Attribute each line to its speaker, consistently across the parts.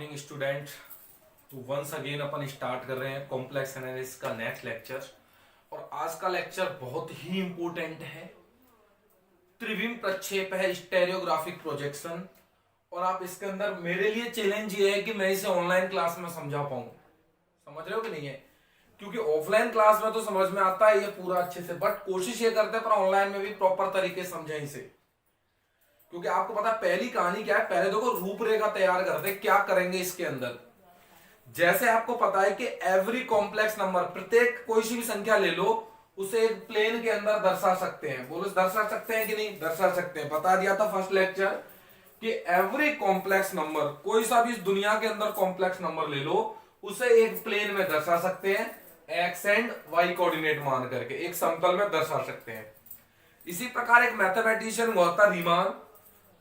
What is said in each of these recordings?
Speaker 1: Morning student. तो once again अपन start कर रहे हैं कॉम्प्लेक्स एनालिसिस का नेक्स्ट लेक्चर। और आज का लेक्चर बहुत ही इंपॉर्टेंट है। त्रिविम प्रक्षेप है, स्टेरियोग्राफिक प्रोजेक्शन। और आप इसके अंदर मेरे लिए चैलेंज ये है कि मैं इसे ऑनलाइन क्लास में समझा पाऊं। समझ रहे हो कि नहीं है? क्योंकि ऑफलाइन क्लास में तो समझ में आता है ये पूरा अच्छे से, बट कोशिश ये करते हैं पर ऑनलाइन में भी प्रॉपर तरीके से समझें इसे। क्योंकि आपको पता है पहली कहानी क्या है, पहले देखो रूपरेखा तैयार करते हैं क्या करेंगे इसके अंदर। जैसे आपको पता है कि एवरी कॉम्प्लेक्स नंबर, प्रत्येक कोई सी भी संख्या ले लो, उसे एक प्लेन के अंदर दर्शा सकते हैं। बोलो दर्शा सकते हैं कि नहीं? दर्शा सकते हैं। बता दिया था फर्स्ट लेक्चर कि एवरी कॉम्प्लेक्स नंबर, कोई सा भी इस दुनिया के अंदर कॉम्प्लेक्स नंबर ले लो, उसे एक प्लेन में दर्शा सकते हैं, एक्स एंड वाई कोऑर्डिनेट मान करके एक समतल में दर्शा सकते हैं। इसी प्रकार एक मैथमेटिशियन हुआ था रीमान,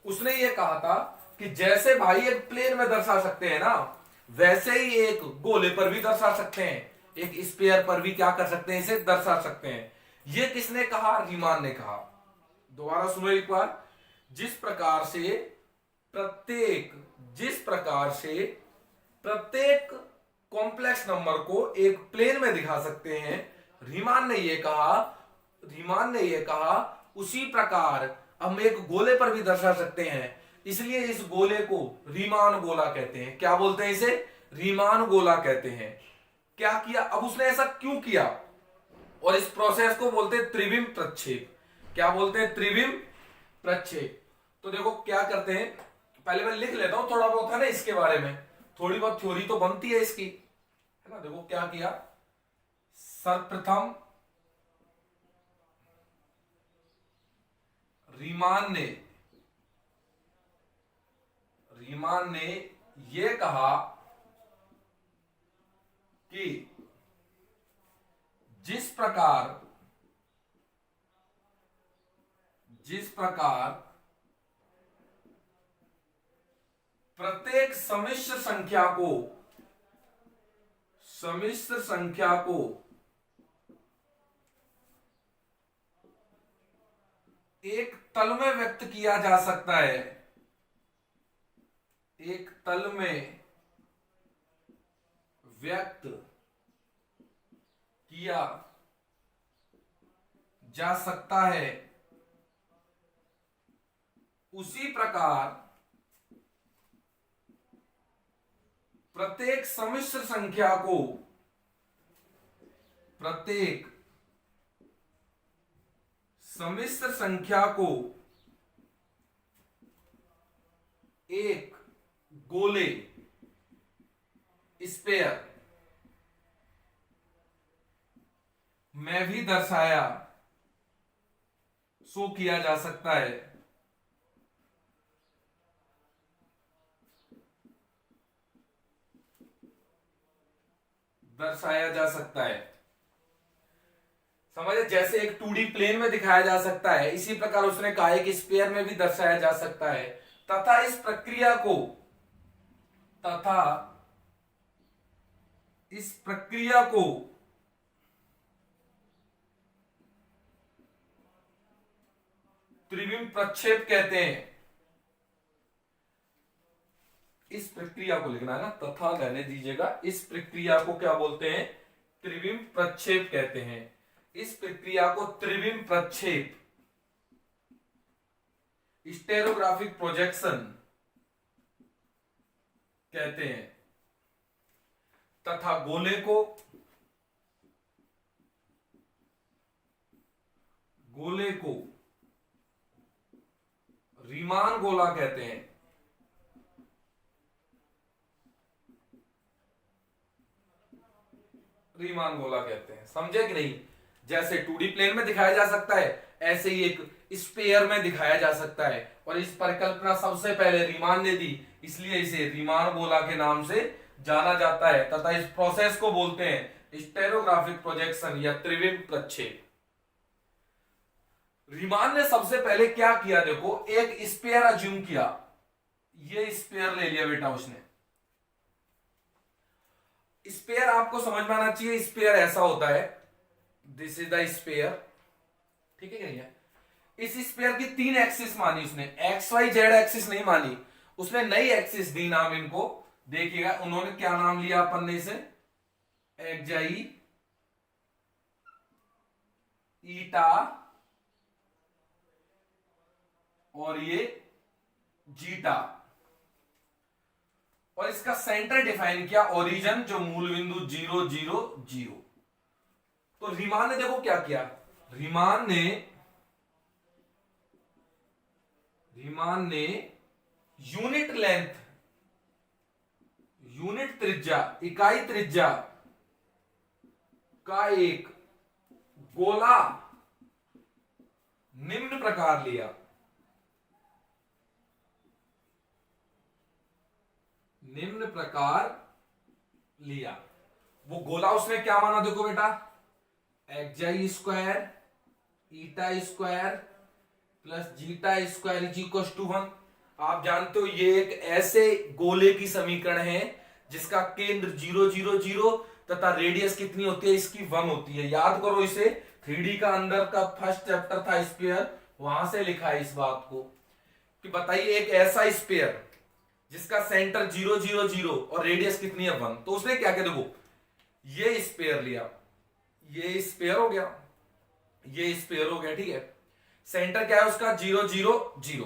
Speaker 1: उसने ये कहा था कि जैसे भाई एक प्लेन में दर्शा सकते हैं ना, वैसे ही एक गोले पर भी दर्शा सकते हैं, एक स्फीयर पर भी क्या कर सकते हैं, इसे दर्शा सकते हैं। ये किसने कहा? रीमान ने कहा। दोबारा सुनो एक बार। जिस प्रकार से प्रत्येक जिस प्रकार से प्रत्येक कॉम्प्लेक्स नंबर को एक प्लेन में दिखा सकते हैं, रीमान ने ये कहा उसी प्रकार हम एक गोले पर भी दर्शा सकते हैं। इसलिए इस गोले को रीमान गोला कहते हैं। क्या बोलते हैं इसे? रीमान गोला कहते हैं। क्या किया? अब उसने ऐसा क्यों किया? और इस प्रोसेस को बोलते हैं त्रिविम प्रक्षेप। क्या बोलते हैं? त्रिविम प्रक्षेप। तो देखो क्या करते हैं, पहले मैं लिख लेता हूं थोड़ा बहुत है ना इसके बारे में, थोड़ी बहुत थ्योरी तो बनती है इसकी, है ना। देखो क्या किया, सर्वप्रथम रीमान ने यह कहा कि जिस प्रकार प्रत्येक समिश्र संख्या को एक तल में व्यक्त किया जा सकता है, एक तल में व्यक्त किया जा सकता है, उसी प्रकार प्रत्येक समिश्र संख्या को एक गोले, स्फीयर में भी शो किया जा सकता है। दर्शाया जा सकता है। समझे? जैसे एक 2D प्लेन में दिखाया जा सकता है, इसी प्रकार उसने कहा है कि स्फीयर में भी दर्शाया जा सकता है। तथा इस प्रक्रिया को त्रिविम प्रक्षेप कहते हैं। इस प्रक्रिया को लिखना है ना, तथा रहने दीजिएगा। इस प्रक्रिया को क्या बोलते हैं? त्रिविम प्रक्षेप कहते हैं। इस प्रक्रिया को त्रिविम प्रक्षेप, स्टेरियोग्राफिक प्रोजेक्शन कहते हैं। तथा गोले को रीमान गोला कहते हैं। रीमान गोला कहते हैं। समझे कि नहीं? जैसे 2D प्लेन में दिखाया जा सकता है, ऐसे ही एक स्फीयर में दिखाया जा सकता है। और इस परिकल्पना सबसे पहले रीमान ने दी, इसलिए इसे रीमान गोला के नाम से जाना जाता है। तथा इस प्रोसेस को बोलते हैं स्टेरियोग्राफिक प्रोजेक्शन या त्रिविम प्रक्षेप। रीमान ने सबसे पहले क्या किया, देखो एक स्फीयर अज्यूम किया। ये स्फीयर ले लिया बेटा उसने। स्फीयर आपको समझ में आना चाहिए, स्फीयर ऐसा होता है, दिस इज द स्फीयर, ठीक है क्या भैया? इस स्फीयर की 3 एक्सिस मानी उसने, एक्स वाई जेड एक्सिस नहीं मानी। उसने नई एक्सिस दी, नाम इनको देखिएगा उन्होंने क्या नाम लिया अपन ने इसे, एक्जाई ईटा और ये जीटा, और इसका सेंटर डिफाइन किया ओरिजिन, जो मूल बिंदु 0 0 0। तो रीमान ने देखो क्या किया, रीमान ने यूनिट लेंथ, यूनिट त्रिज्या, इकाई त्रिज्या का एक गोला निम्न प्रकार लिया, वो गोला उसने क्या माना, देखो बेटा, xi square eta square plus zeta square is equal to 1। आप जानते हो ये एक ऐसे गोले की समीकरण है जिसका केंद्र 0 0 0 तथा रेडियस कितनी होती है इसकी 1 होती है। याद करो इसे, 3D का अंदर का फर्स्ट चैप्टर था स्फीयर, वहां से लिखा है इस बात को कि बताइए एक ऐसा स्फीयर जिसका सेंटर 0 0 0 और रेडियस कितनी है 1। तो उसने क्या किया, देखो ये स्फीयर लिया, ये स्फीयर हो गया, ये स्फीयर हो गया, ठीक है। सेंटर क्या है उसका 0 0 0,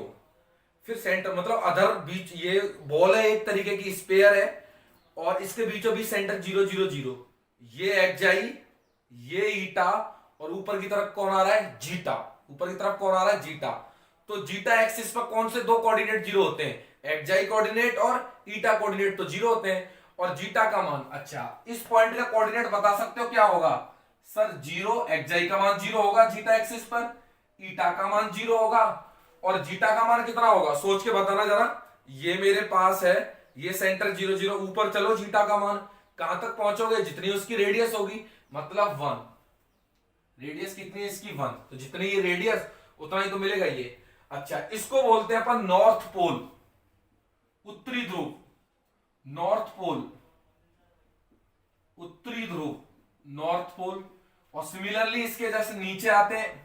Speaker 1: फिर सेंटर मतलब अधर बीच, ये बॉल है एक तरीके की स्फीयर है और इसके बीचों बीच सेंटर 0 0 0, ये एक्जाई, ये ईटा और ऊपर की तरफ कौन आ रहा है, जीटा, ऊपर की तरफ कौन आ रहा है, जीटा। तो जीटा एक्सिस पर कौन से दो कोऑर्डिनेट 0 होते हैं, एक्जाई कोऑर्डिनेट और ईटा कोऑर्डिनेट तो 0 होते हैं, और जीटा का मान, अच्छा इस पॉइंट का कोऑर्डिनेट बता सकते हो क्या होगा सर, 0, एक्जाई का मान 0 होगा जीटा एक्सिस पर, ईटा का मान 0 होगा और जीटा का मान कितना होगा, सोच के बताना जरा। ये मेरे पास है, ये सेंटर 0 0, ऊपर चलो जीटा का मान कहां तक पहुंचोगे, जितनी उसकी रेडियस होगी, मतलब 1, रेडियस कितनी है इसकी 1, तो जितनी ये रेडियस उतना ही तो मिलेगा ये। अच्छा इसको बोलते हैं अपन नॉर्थ पोल, उत्तरी ध्रुव, नॉर्थ पोल, उत्तरी ध्रुव, नॉर्थ पोल। और सिमिलरली इसके जैसे नीचे आते हैं,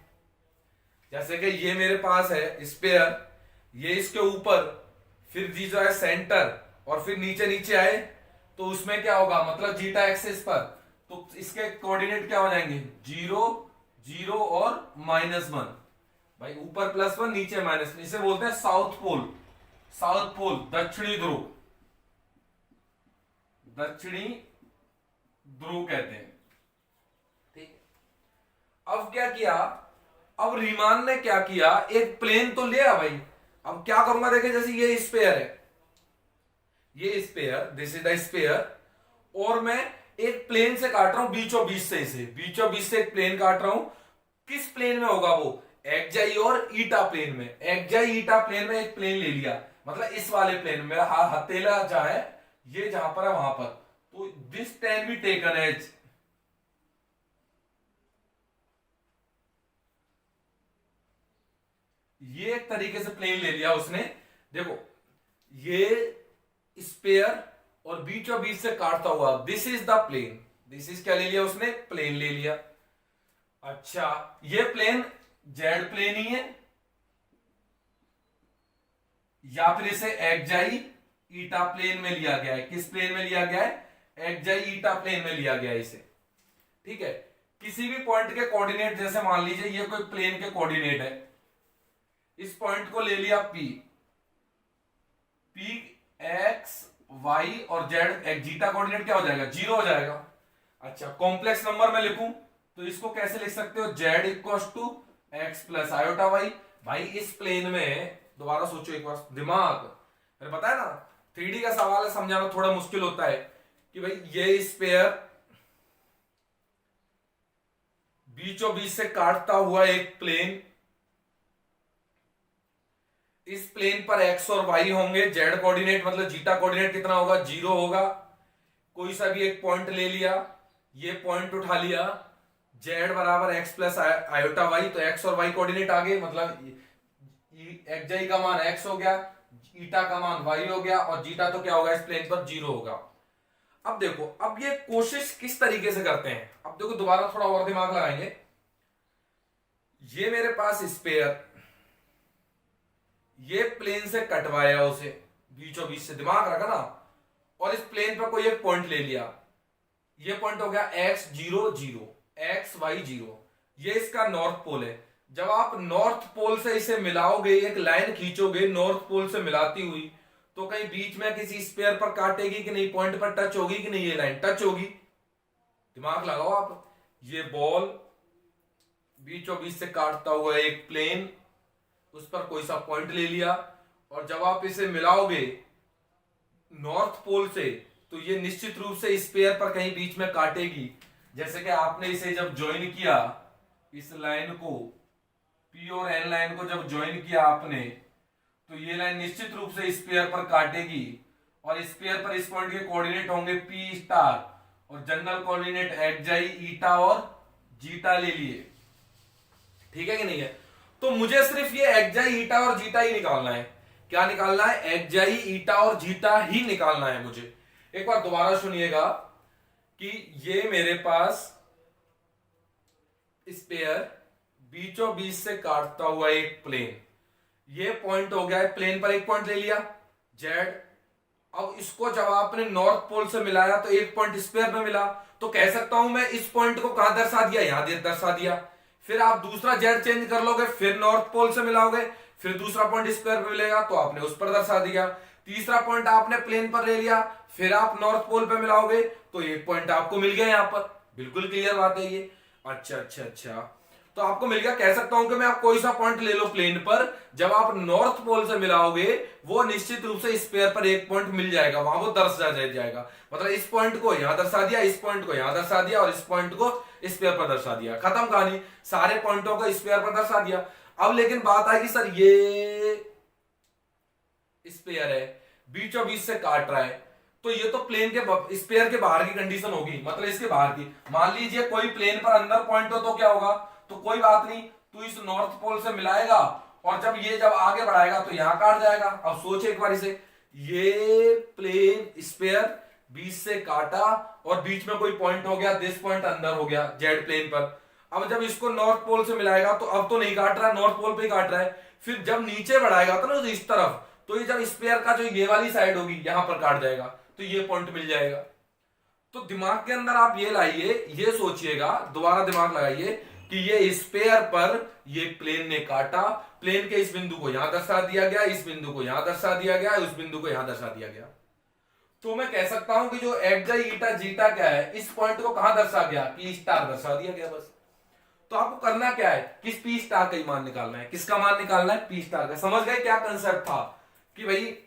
Speaker 1: जैसे कि ये मेरे पास है स्फीयर, ये इसके ऊपर, फिर जी जो है सेंटर, और फिर नीचे नीचे आए तो उसमें क्या होगा, मतलब जीटा एक्सिस पर, तो इसके कोऑर्डिनेट क्या हो जाएंगे 0 0 और -1, भाई ऊपर +1 नीचे -1, इसे बोलते हैं साउथ पोल, साउथ पोल दक्षिणी ध्रुव, दक्षिणी ध्रुव कहते हैं, ठीक। अब क्या किया, अब रीमान ने क्या किया, एक प्लेन तो लिया भाई, अब क्या करूंगा देखिए, जैसे ये स्फीयर है, ये sphere, this is the sphere, और मैं एक प्लेन से काट रहा हूं बीचों बीच से, इसे बीचों बीच से एक प्लेन काट रहा हूं, किस प्लेन में होगा वो, एक्जाई और ईटा प्लेन में, एक्जाई ईटा प्लेन में एक प्लेन ले लिया, मतलब इस वाले प्लेन में, मेरा हथेला जहां है, ये जहां पर है वहां पर, तो this can be taken as, ये एक तरीके से प्लेन ले लिया उसने, देखो ये स्पेयर और बीचों बीच से काटता हुआ, this is the plane, this is क्या ले लिया उसने, प्लेन ले लिया। अच्छा ये प्लेन जेड प्लेन ही है, या फिर इसे एक्जाई ईटा प्लेन में लिया गया है, किस प्लेन में लिया गया है, एक्जाई ईटा प्लेन में लिया गया है इसे, ठीक है। किसी भी पॉइंट के कोऑर्डिनेट, जैसे मान लीजिए ये कोई प्लेन के कोऑर्डिनेट है, इस पॉइंट को ले लिया P, X Y और Z, जीटा कोऑर्डिनेट क्या हो जाएगा 0 हो जाएगा। अच्छा कॉम्प्लेक्स नंबर में लिखूं तो इसको कैसे लिख सकते हो, Z equal to x plus iota y. भाई इस प्लेन में, दोबारा सोचो एक बार, दिमाग, मैंने बताया ना 3D का सवाल है, समझाना थोड़ा मुश्किल होता है कि भाई ये स्फीयर बीचों बीच से काटता हुआ एक प्लेन, इस प्लेन पर एक्स और वाई होंगे, जेड कोऑर्डिनेट मतलब जीटा कोऑर्डिनेट कितना होगा 0 होगा, कोई सा भी एक पॉइंट ले लिया, ये पॉइंट उठा लिया, जेड बराबर एक्स प्लस आयोटा वाई, तो एक्स और वाई कोऑर्डिनेट आ गए, मतलब एक्जाई का मान एक्स हो गया, ईटा का मान वाई हो गया, और जीटा तो क्या होगा इस प्लेन पर 0 होगा। अब देखो, अब ये कोशिश किस तरीके से करते हैं, अब देखो दोबारा थोड़ा और दिमाग लगाएंगे, ये मेरे पास स्फीयर, ये प्लेन से कटवाया उसे बीचों बीच से, दिमाग रखा ना, और इस प्लेन पर कोई एक पॉइंट ले लिया, ये पॉइंट हो गया x0 0, xy0, ये इसका नॉर्थ पोल है। जब आप नॉर्थ पोल से इसे मिलाओगे, एक लाइन खींचोगे नॉर्थ पोल से मिलाती हुई, तो कहीं बीच में किसी स्पेयर पर काटेगी कि नहीं, पॉइंट पर टच होगी कि नहीं, ये लाइन टच होगी। दिमाग लगाओ आप, ये बॉल बीचों बीच से काटता हुआ एक प्लेन, उस पर कोई सा पॉइंट ले लिया, और जब आप इसे मिलाओगे नॉर्थ पोल से, तो ये निश्चित रूप से स्पेयर पर कहीं बीच में काटेगी। जैसे कि आपने इसे जब ज्वाइन किया, इस लाइन को P और N लाइन को जब ज्वाइन किया आपने, तो ये लाइन निश्चित रूप से स्पेयर पर काटेगी, और स्पेयर पर इस पॉइंट के कोऑर्डिनेट होंगे P स्टार, और जनरल कोऑर्डिनेट एक्स ईटा और जीटा ले लिए। ठीक है कि नहीं है? तो मुझे सिर्फ ये एक्स ईटा और जीटा ही निकालना है। क्या निकालना है? एक्स ईटा और जीटा ही निकालना है मुझे। एक बार दोबारा सुनिएगा कि ये मेरे पास स्पेयर बीचों बीच से काटता हुआ एक प्लेन, ये पॉइंट हो गया है, प्लेन पर एक पॉइंट ले लिया जेड। अब इसको जब आपने नॉर्थ पोल से मिलाया तो एक पॉइंट स्पेयर में मिला, तो कह सकता हूं मैं इस पॉइंट को कहां दर्शा दिया, यहां दर्शा दिया। फिर आप दूसरा जेड चेंज कर लोगे, फिर नॉर्थ पोल से मिलाओगे, फिर दूसरा पॉइंट स्क्वायर पे मिलेगा तो आपने उस पर दर्शा दिया। तीसरा पॉइंट आपने प्लेन पर ले लिया, फिर आप नॉर्थ पोल पे मिलाओगे तो एक पॉइंट आपको मिल गया यहां पर। बिल्कुल क्लियर बात है ये। अच्छा अच्छा अच्छा, तो आपको मिल गया। कह सकता हूं कि मैं आप कोई सा पॉइंट ले लो प्लेन पर, जब आप नॉर्थ पोल से मिलाओगे वो निश्चित रूप से स्पेयर पर एक पॉइंट मिल जाएगा, वहां वो दर्शा जाएगा। मतलब इस पॉइंट को यहां दर्शा दिया, इस पॉइंट को यहां दर्शा दिया, और इस पॉइंट को स्पेयर पर दर्शा दिया, खत्म कहानी। सारे पॉइंटों को स्पेयर पर दर्शा दिया। अब लेकिन बात आएगी, सर ये स्पेयर है, बीचों बीच से काट रहा है, तो ये तो प्लेन के स्पेयर के बाहर की कंडीशन होगी, मतलब इसके बाहर की। मान लीजिए कोई प्लेन पर अंदर पॉइंट हो तो क्या होगा, तो कोई बात नहीं, तू इस नॉर्थ पोल से मिलाएगा, और जब आगे बढ़ाएगा तो यहां काट जाएगा। अब सोच एक बार इसे, ये प्लेन स्पेयर बीच से काटा और बीच में कोई पॉइंट हो गया, दिस पॉइंट अंदर हो गया जेड प्लेन पर। अब जब इसको नॉर्थ पोल से मिलाएगा तो अब तो नहीं काट रहा है, नॉर्थ पोल पे ही काट रहा है। फिर जब नीचे बढ़ाएगा तो ना इस तरफ, तो ये जब स्पेयर का जो ये वाली साइड होगी यहां पर काट जाएगा, तो ये पॉइंट मिल जाएगा। तो दिमाग के अंदर आप ये लाइए, ये सोचिएगा, दोबारा दिमाग लगाइए कि ये स्पेयर पर ये प्लेन ने काटा, प्लेन के इस बिंदु को यहां दर्शा दिया गया, इस बिंदु को यहां दर्शा दिया गया, उस बिंदु को यहां दर्शा दिया गया। तो मैं कह सकता हूं कि जो एक्स ईटा जीटा क्या है, इस पॉइंट को कहां दर्शा गया, पी स्टार दर्शा दिया गया बस। तो आपको करना क्या है, किस पी स्टार का ही मान निकालना है। किसका मान निकालना है? पी स्टार का। समझ गए क्या कंसेप्ट था कि भाई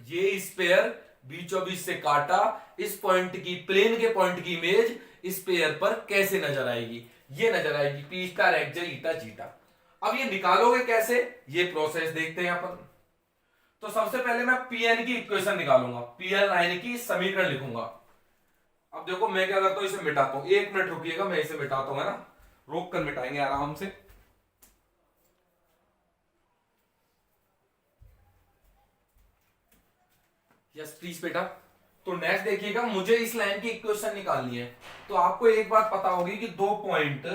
Speaker 1: ये स्पेयर बीचों बीच से काटा, इस पॉइंट की, प्लेन के पॉइंट की इमेज स्पेयर पर कैसे नजर आएगी, ये नजर आएगी पी स्टार एक्स ईटा जीटा। अब ये निकालोगे कैसे, ये प्रोसेस देखते हैं अपन। तो सबसे पहले मैं पीएन की इक्वेशन निकालूंगा, पीएन लाइन की समीकरण लिखूंगा। अब देखो मैं क्या करता हूं, इसे मिटाता हूं। 1 मिनट रुकिएगा, मैं इसे मिटाता हूं, है ना, रोक कर मिटाएंगे आराम से। यस प्लीज बेटा। तो नेक्स्ट देखिएगा, मुझे इस लाइन की इक्वेशन निकालनी है। तो आपको एक बात पता होगी कि दो पॉइंट,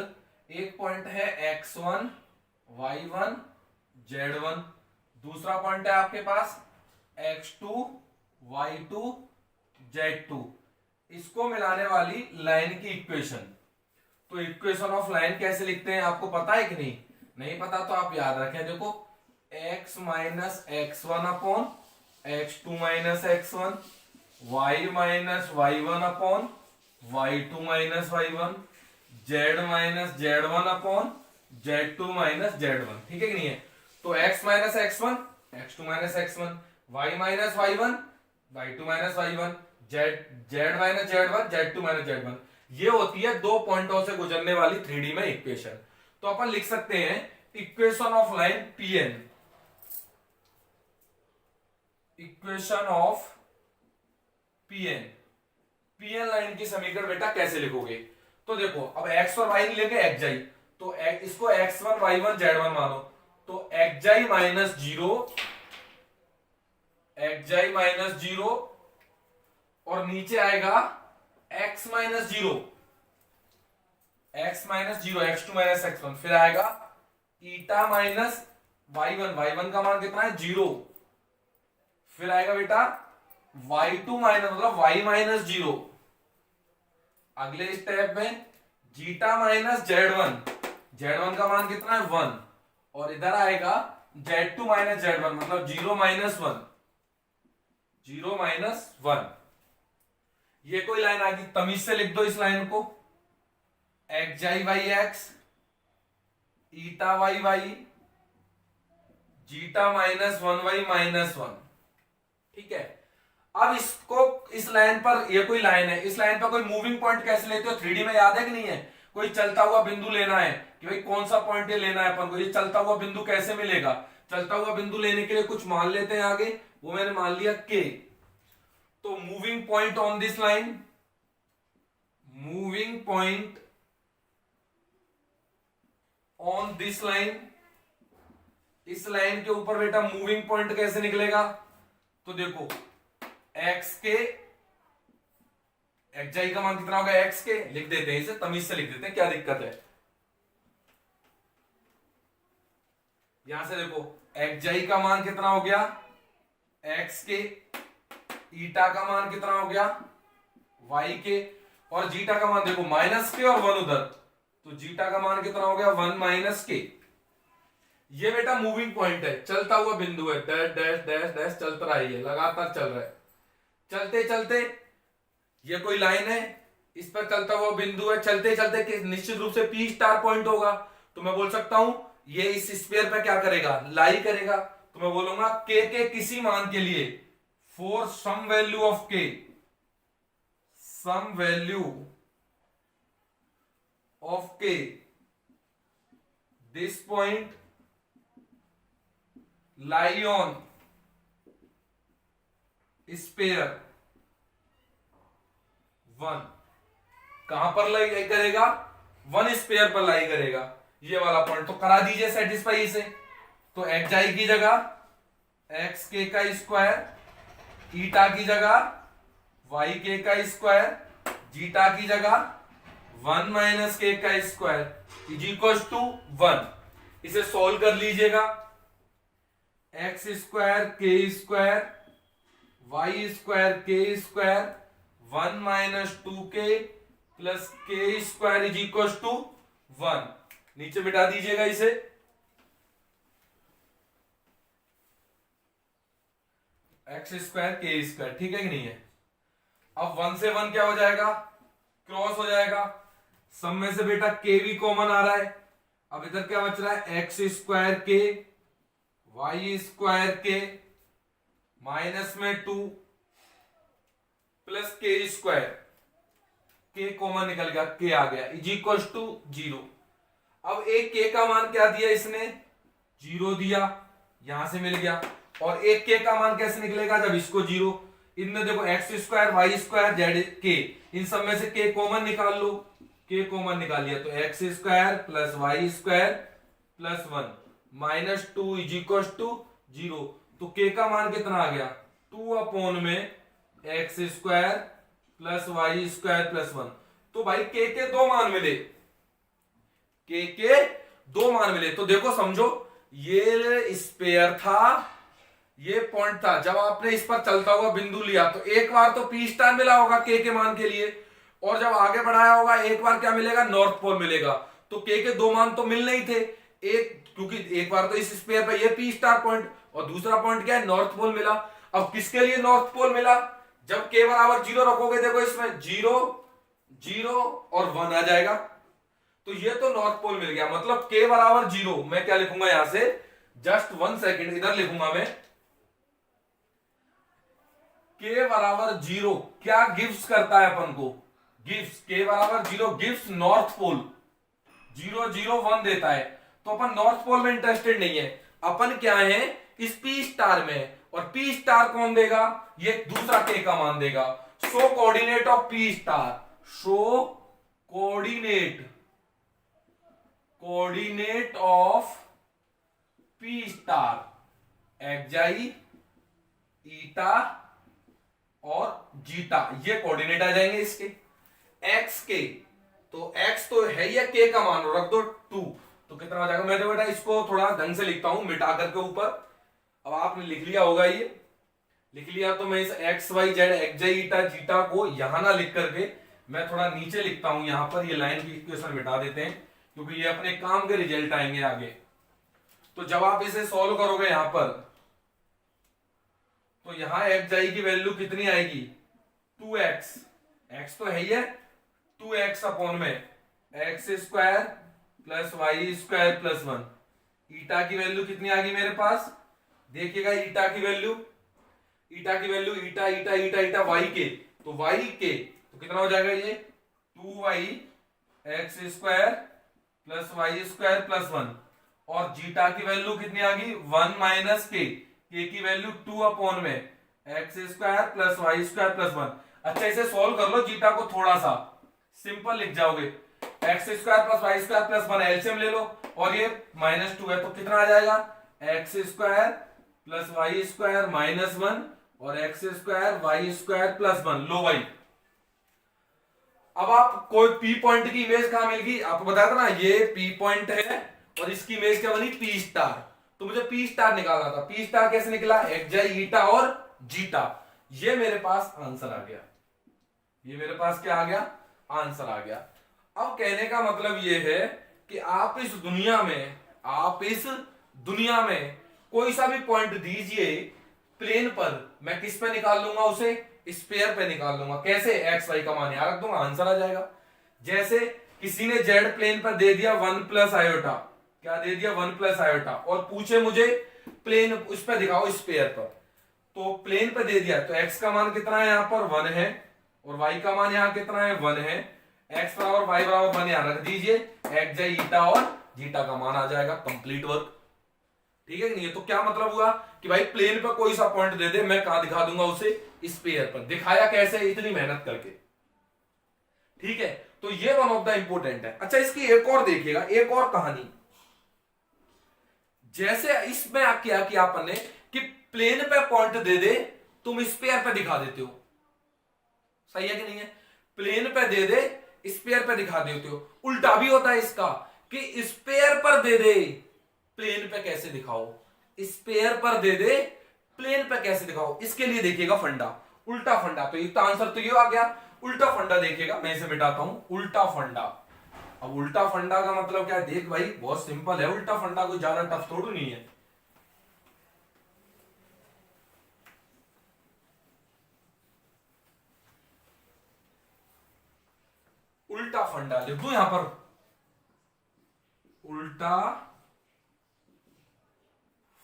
Speaker 1: एक पॉइंट है x1 y1 z1, दूसरा पॉइंट है आपके पास x2 y2 z2। इसको मिलाने वाली लाइन की इक्वेशन। तो इक्वेशन ऑफ लाइन कैसे लिखते हैं आपको पता है कि नहीं? नहीं पता तो आप याद रखें, देखो x minus x1 upon x2 minus x1, y minus y1 upon y2 minus y1, z minus z1 upon z2 minus z1। ठीक है कि नहीं है? तो x minus x1 x2 minus x1, y minus y1 y2 minus y1, z minus z1 z2 minus z1। ये होती है दो पॉइंटों से गुजरने वाली 3D में इक्वेशन। तो अपन लिख सकते हैं equation of line PN, equation of PN. PN line की समीकरण बेटा कैसे लिखोगे? तो देखो, अब x और y लेंगे xj, तो इसको x1 y1 z1 मानो, तो xj माइनस 0, xj माइनस 0, और नीचे आएगा x minus 0, x minus 0, x2 minus x1, फिर आएगा ईटा माइनस y1, y1 का मान कितना है 0, फिर आएगा बेटा y2 माइनस मतलब y माइनस 0। अगले स्टेप में जीटा माइनस z1, z1 का मान कितना है 1, और इधर आएगा z2 माइनस z1 मतलब 0 माइनस 1, 0 माइनस 1। ये कोई लाइन आ गई, तमीज से लिख दो इस लाइन को, x i y x, eta y y, zeta minus 1y minus 1। ठीक है, अब इसको इस लाइन पर, ये कोई लाइन है, इस लाइन पर कोई मूविंग पॉइंट कैसे लेते हो, 3D में याद है कि नहीं है? कोई चलता हुआ बिंदु लेना है कि भाई कौन सा पॉइंट ये लेना है अपन को, ये चलता हुआ बिंदु कैसे मिलेगा? चलता हुआ बिंदु लेने के लिए कुछ मान लेते हैं आगे, वो मैंने मान लिया K। तो moving point on this line, moving point on this line, इस लाइन के ऊपर बेटा मूविंग पॉइंट कैसे निकलेगा? तो देखो एक्स के, एक्स आई का मान कितना होगा एक्स के, लिख देते हैं इसे, तमीज से लिख देते हैं, क्या दिक्कत है? यहां से देखो एक्स आई का मान कितना हो गया एक्स के, ईटा का मान कितना हो गया वाई के, और जीटा का मान देखो माइनस के और 1 उधर, तो जीटा का मान कितना हो गया 1 माइनस के। ये बेटा मूविंग पॉइंट है, चलता हुआ बिंदु है, डैश डैश डैश डैश चलता रहा है, लगातार चल रहा है। चलते चलते ये कोई लाइन है, इस पर चलता हुआ बिंदु है, चलते चलते निश्चित रूप से पी स्टार पॉइंट होगा, तो मैं बोल सकता हूं ये इस स्फीयर पे क्या करेगा, लाई करेगा। तो मैं बोलूंगा के किसी मान के लिए, for some value of k, some value of k, this point lie on sphere 1। कहां पर लाई करेगा? 1 स्पेयर पर लाई करेगा, ये वाला पॉइंट। तो करा दीजिए सेटिस्फाई इसे। तो एक्स आई की जगह एक्स के का स्क्वायर, ईटा की जगह वाई के का स्क्वायर, जीटा की जगह 1 माइनस के का स्क्वायर इज इक्वल टू 1। इसे सॉल्व कर लीजिएगा, एक्स स्क्वायर के स्क्वायर वाई स्क्वायर के स्क्वायर 1 माइनस 2k प्लस के स्क्वायर इज इक्वल टू 1। नीचे मिटा दीजिएगा इसे, एक्स स्क्वायर के स्क्वायर, ठीक है कि नहीं है? अब 1 से 1 क्या हो जाएगा, क्रॉस हो जाएगा, सब में से बेटा के भी कॉमन आ रहा है। अब इधर क्या बच रहा है, एक्स स्क्वायर के वाई स्क्वायर के माइनस में 2 प्लस के स्क्वायर, के कॉमन निकल गया, के आ गया इज इक्वल टू 0। अब एक के का मान क्या दिया इसने, 0 दिया, यहां से मिल गया। और एक के का मान कैसे निकलेगा, जब इसको 0, इनमें देखो x square y square z के, इन सब में से के कॉमन निकाल लो, के कॉमन निकाल लिया तो x square plus y square plus 1 minus 2 is equal to 0। तो के का मान कितना आ गया, 2 अपॉन में x square plus y square plus 1। तो भाई के 2 मान मिले, के 2 मान मिले। तो देखो समझो, ये स्पेयर था, ये पॉइंट था, जब आपने इस पर चलता हुआ बिंदु लिया तो एक बार तो पी स्टार मिला होगा के मान के लिए, और जब आगे बढ़ाया होगा एक बार क्या मिलेगा, नॉर्थ पोल मिलेगा। तो के 2 मान तो मिल नहीं थे, एक क्योंकि एक बार तो इस स्पेयर पे ये पी स्टार पॉइंट और दूसरा पॉइंट क्या है, नॉर्थ पोल मिला। अब किसके लिए नॉर्थ पोल मिला, जब के बराबर 0 रखोगे, देखो इसमें 0 0 और 1 आ जाएगा, तो ये तो नॉर्थ पोल मिल गया। मतलब के बराबर 0, मैं क्या लिखूंगा यहां से, जस्ट 1 सेकेंड इधर लिखूंगा मैं, के बराबर 0 क्या गिव्स करता है अपन को, गिव्स, के बराबर 0 गिव्स नॉर्थ पोल, 0 0 1 देता है। तो अपन नॉर्थ पोल में इंटरेस्टेड नहीं है, अपन क्या है इस पी स्टार में, और पी स्टार कौन देगा, ये दूसरा के का मान देगा। So coordinate of P star, so coordinate of P star x eta और जीटा, ये कोऑर्डिनेट आ जाएंगे इसके। एक्स के, तो एक्स तो है ही, के का मान रख दो 2, तो कितना हो जाएगा, मैं तो बेटा इसको थोड़ा ढंग से लिखता हूं मिटा करके ऊपर, अब आपने लिख लिया होगा लिख लिया। तो मैं इस x y z x y eta zeta को यहां ना लिख करके मैं थोड़ा नीचे लिखता हूं, यहां पर ये लाइन की इक्वेशन मिटा देते हैं क्योंकि ये अपने काम के रिजल्ट आएंगे आगे। तो जब आप इसे सॉल्व करोगे यहां पर, तो यहां एक्स वाई की वैल्यू कितनी आएगी, 2x, एक्स तो है ही है, 2x अपॉन में x square plus y square plus 1। Eta की वैल्यू कितनी आ गई मेरे पास, देखिएगा ईटा की वैल्यू, ईटा की वैल्यू ईटा ईटा ईटा ईटा वाई के, तो वाई के तो कितना हो जाएगा ये 2y x square plus y square plus 1। और जीटा की वैल्यू कितनी आ गई 1 माइनस के की वैल्यू 2 अपॉन में x square plus y square plus 1। अच्छा इसे सॉल्व कर लो, जीटा को थोड़ा सा सिंपल लिख जाओगे, x square plus y square plus 1 LCM ले लो और ये -2 है तो कितना आ जाएगा x square plus y square minus 1 और x square y square plus 1। लो भाई, अब आप कोई पी पॉइंट की इमेज कहां मिल गई, आपको बताया था ना ये पी पॉइंट है और इसकी इमेज क्या बनी पी स्टार। तो मुझे पी स्टार निकालना था, पी स्टार कैसे निकला, एक्स ईटा और जीटा। ये मेरे पास आंसर आ गया, ये मेरे पास क्या आ गया, आंसर आ गया। अब कहने का मतलब ये है कि आप इस दुनिया में, आप इस दुनिया में कोई सा भी पॉइंट दीजिए प्लेन पर, मैं किस पे निकाल लूंगा उसे, स्फीयर पे निकाल लूंगा। कैसे, एक्स वाई का मान यहां रख दूंगा, आंसर आ जाएगा। जैसे किसी ने जेड प्लेन पर दे दिया 1 प्लस आयोटा, क्या दे दिया 1 प्लस आयोटा, और पूछे मुझे प्लेन उस पर दिखाओ स्फीयर पर, तो प्लेन पे दे दिया तो एक्स का मान कितना है यहां पर 1 है और वाई का मान यहां कितना है 1 है, एक्स बराबर वाई बराबर 1 यहां रख दीजिए, एक्स जाई ईटा और जीटा का मान आ जाएगा, कंप्लीट वर्क। ठीक है कि नहीं, तो क्या मतलब हुआ कि भाई प्लेन पर कोई सा पॉइंट दे दे, मैं कहां दिखा दूंगा उसे, स्फीयर पर। दिखाया कैसे, इतनी मेहनत करके। ठीक है, तो ये वन ऑफ द इंपोर्टेंट है। अच्छा इसकी एक और देखिएगा, एक और कहानी, जैसे इसमें क्या किया अपन ने कि प्लेन पे पॉइंट दे दे, तुम स्फीयर पे दिखा देते हो, सही है कि नहीं है, प्लेन पे दे दे स्फीयर पे दिखा देते हो। उल्टा भी होता है इसका कि स्फीयर पर दे दे प्लेन पे कैसे दिखाओ, स्फीयर पर दे दे प्लेन पे कैसे दिखाओ। इसके लिए देखिएगा फंडा, उल्टा फंडा। तो इसका आंसर तो ये आ गया, उल्टा फंडा देखिएगा, मैं इसे मिटाता हूं, उल्टा फंडा। अब उल्टा फंडा का मतलब क्या है, देख भाई बहुत सिंपल है, उल्टा फंडा कोई ज्यादा टफ थोड़ी नहीं है। उल्टा फंडा लिख दू यहां पर, उल्टा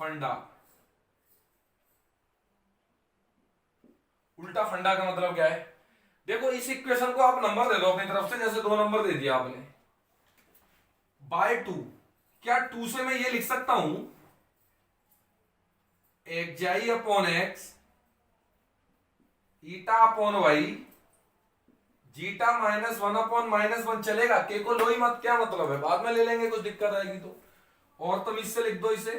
Speaker 1: फंडा। उल्टा फंडा का मतलब क्या है, देखो इस इक्वेशन को आप नंबर दे दो अपनी तरफ से, जैसे 2 नंबर दे दिया आपने बाय 2, क्या 2 से मैं ये लिख सकता हूं x xi upon x eta upon y zeta -1 upon -1, चलेगा, के को लो ही मत, क्या मतलब है, बाद में ले लेंगे कुछ दिक्कत आएगी तो। और तुम इससे लिख दो इसे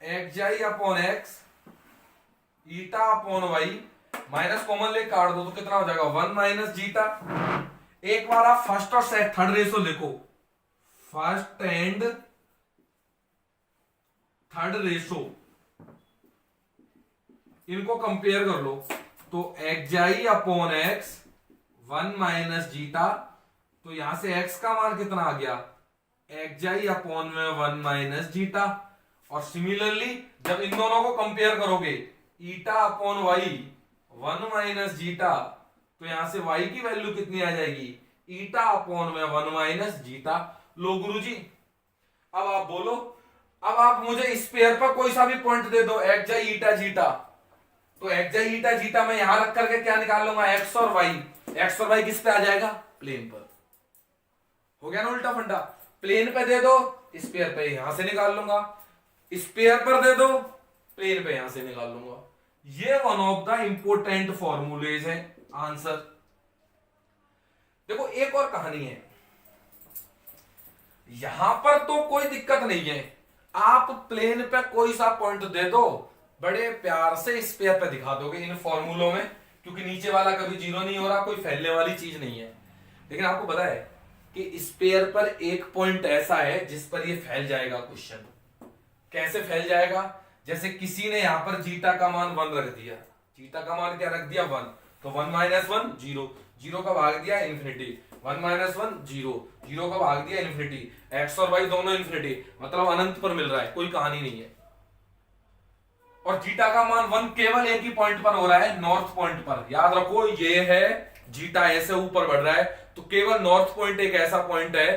Speaker 1: x xi upon x eta upon y, minus common ले काट दो तो कितना हो जाएगा 1 माइनस जीटा। एक बार आप फर्स्ट और थर्ड रेशो लिखो, फर्स्ट एंड थर्ड रेशो इनको कंपेयर कर लो, तो x xi upon x 1 minus zeta, तो यहां से x का मान कितना आ गया एक्स जाई अपॉन में 1 माइनस जीटा। और सिमिलरली जब इन दोनों को कंपेयर करोगे eta upon y 1 minus zeta, तो यहां से y की वैल्यू कितनी आ जाएगी ईटा अपॉन में 1 माइनस जीटा। लो गुरुजी, अब आप बोलो, अब आप मुझे स्फीयर पर कोई सा भी पॉइंट दे दो एक्स जाई ईटा जीटा, तो एक्स जाई ईटा जीटा मैं यहां रख करके क्या निकाल लूंगा एक्स और वाई, एक्स और वाई किस पे आ जाएगा प्लेन पर। हो गया ना उल्टा फंडा, प्लेन पे दे दो स्फीयर पे यहां से निकाल लूंगा, स्फीयर पर दे दो प्लेन पे यहां से निकाल लूंगा। ये one of the important formulas है आंसर। देखो एक और कहानी है, यहां पर तो कोई दिक्कत नहीं है, आप प्लेन पे कोई सा पॉइंट दे दो, बड़े प्यार से स्फीयर पे दिखा दोगे इन फॉर्मूलों में, क्योंकि नीचे वाला कभी जीरो नहीं हो रहा, कोई फैलने वाली चीज नहीं है। लेकिन आपको पता है कि स्फीयर पर एक पॉइंट ऐसा है जिस पर ये फैल जाएगा क्वेश्चन। कैसे फैल जाएगा, जैसे किसी ने यहां पर जीटा का मान 1 रख दिया, जीटा का मान क्या रख दिया 1, तो 1 माइनस 1 जीरो, जीरो का भाग दिया इन्फिनिटी, 1 माइनस 1 जीरो, जीरो का भाग दिया इन्फिनिटी, एक्स और वाई दोनों इन्फिनिटी, मतलब अनंत पर मिल रहा है, कोई कहानी नहीं है। और जीटा का मान 1 केवल एक ही पॉइंट पर हो रहा है, नॉर्थ पॉइंट पर। याद रखो ये है जीटा ऐसे ऊपर बढ़ रहा है, तो केवल नॉर्थ पॉइंट एक ऐसा पॉइंट है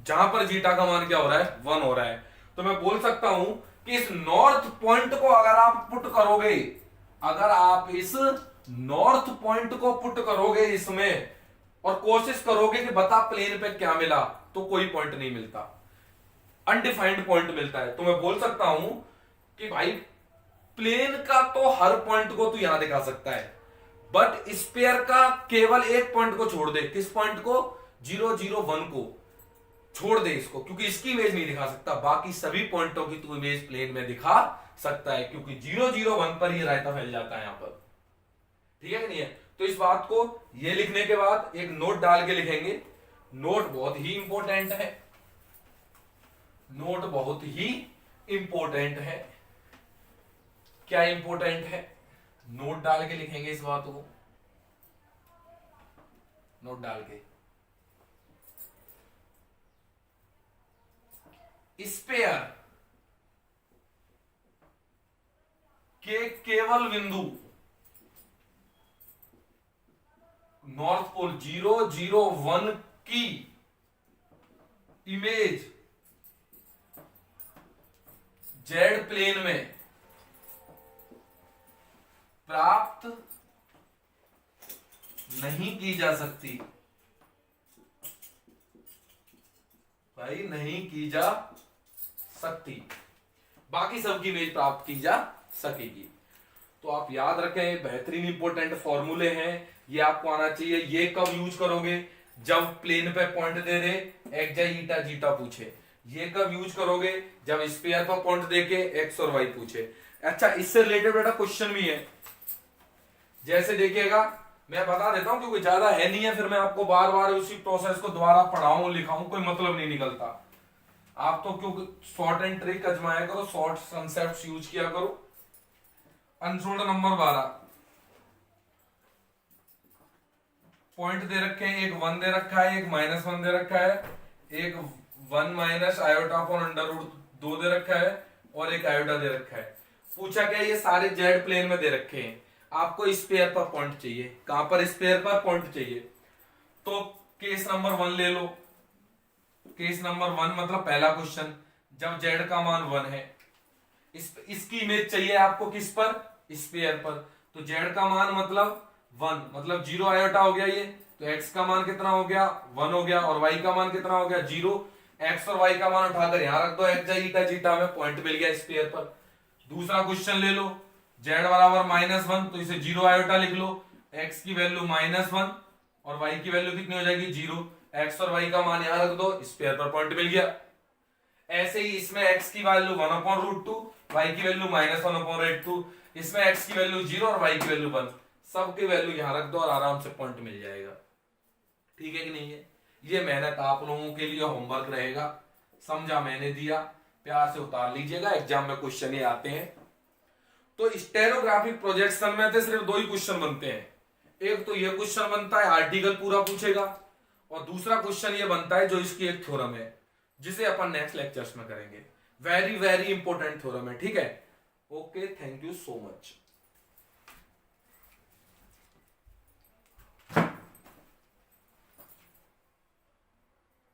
Speaker 1: जहां पर जीटा का मान क्या हो रहा है 1 हो रहा है। तो मैं बोल सकता हूं कि इस नॉर्थ पॉइंट को अगर आप पुट करोगे, अगर आप इस नॉर्थ पॉइंट को पुट करोगे इसमें और कोशिश करोगे कि बता प्लेन पे क्या मिला, तो कोई पॉइंट नहीं मिलता, अनडिफाइंड पॉइंट मिलता है। तो मैं बोल सकता हूं कि भाई प्लेन का तो हर पॉइंट को तू यहां दिखा सकता है, बट स्पेयर का केवल एक पॉइंट को छोड़ दे। किस पॉइंट को? 001 को छोड़ दे इसको, क्योंकि इसकी इमेज नहीं दिखा सकता, बाकी सभी पॉइंटों की तू इमेज प्लेन में दिखा सकता है, क्योंकि 001 पर ही रायता फैल जाता है यहां पर। ठीक है कि नहीं है? तो इस बात को ये लिखने के बाद एक नोट डाल के लिखेंगे। नोट बहुत ही इंपॉर्टेंट है, नोट बहुत ही इंपॉर्टेंट है। क्या इंपॉर्टेंट है? नोट डाल के लिखेंगे इस बात को, नोट डाल के। स्पेयर के केवल बिंदु नॉर्थ पोल 001 की इमेज जेड प्लेन में प्राप्त नहीं की जा सकती, भाई नहीं की जा सकती, बाकी सबकी इमेज प्राप्त की जा सकेगी। तो आप याद रखें, बेहतरीन इंपॉर्टेंट फॉर्मूले हैं, ये आपको आना चाहिए। ये कब यूज करोगे? जब प्लेन पे पॉइंट दे दे, एक्स वाई ईटा जीटा पूछे। ये कब यूज करोगे? जब स्पेयर पर पॉइंट देके एक्स और वाई पूछे। अच्छा, इससे रिलेटेड बेटा क्वेश्चन भी है, जैसे देखिएगा, मैं बता देता हूं क्योंकि ज्यादा है नहीं है, फिर मैं आपको बार बार उसी प्रोसेस को दोबारा पढ़ाऊं लिखाऊं, कोई मतलब नहीं निकलता। आप तो क्योंकि शॉर्ट एंड ट्रिक अजमाया करो, शॉर्ट कंसेप्ट यूज किया करो। अनसोल्ड नंबर 12 पॉइंट दे रखे हैं, एक 1 दे रखा है, एक -1 दे रखा है, एक 1 minus iota upon under root 2 दे रखा है, और एक आयोटा दे रखा है। पूछा क्या? ये सारे जेड प्लेन में दे रखे हैं, आपको स्पेयर पर पॉइंट चाहिए। कहां पर स्पेयर पर पॉइंट चाहिए? तो केस नंबर 1 ले लो। केस नंबर 1 मतलब पहला क्वेश्चन, जब जेड का मान 1 है, इसकी इमेज चाहिए आपको किस पर? स्पेयर पर। तो जेड का मान मतलब 1, मतलब 0 आयोटा हो गया ये, तो एक्स का मान कितना हो गया? 1 हो गया, और वाई का मान कितना हो गया? 0। एक्स और वाई का मान उठाकर यहां रख दो, एक्स ईटा जीटा में पॉइंट मिल गया स्पेयर पर। दूसरा क्वेश्चन ले लो, जेड बराबर -1, तो इसे 0 आयोटा लिख लो, एक्स की वैल्यू -1 और वाई की वैल्यू कितनी हो जाएगी? 0। एक्स और वाई का मान यहां रख दो, स्पेयर पर पॉइंट मिल गया। ऐसे ही इसमें एक्स की वैल्यू 1/√2, वाई की वैल्यू -1/√2, इसमें एक्स की वैल्यू 0 और वाई की वैल्यू 1, सबकी वैल्यू यहां रख दो और आराम से पॉइंट मिल जाएगा। ठीक है कि नहीं है? ये मेहनत आप लोगों के लिए होमवर्क रहेगा, समझा मैंने दिया, प्यार से उतार लीजिएगा, एग्जाम में क्वेश्चन ही आते हैं। तो स्टेरोग्राफिक प्रोजेक्शन में से सिर्फ 2 ही क्वेश्चन बनते हैं। एक तो ये क्वेश्चन बनता है, आर्टिकल पूरा पूछेगा, और दूसरा क्वेश्चन ये बनता है जो इसकी एक थ्योरम है, जिसे अपन नेक्स्ट लेक्चर्स में करेंगे। वेरी वेरी इंपॉर्टेंट थ्योरम है। ठीक है? Okay, thank you so much.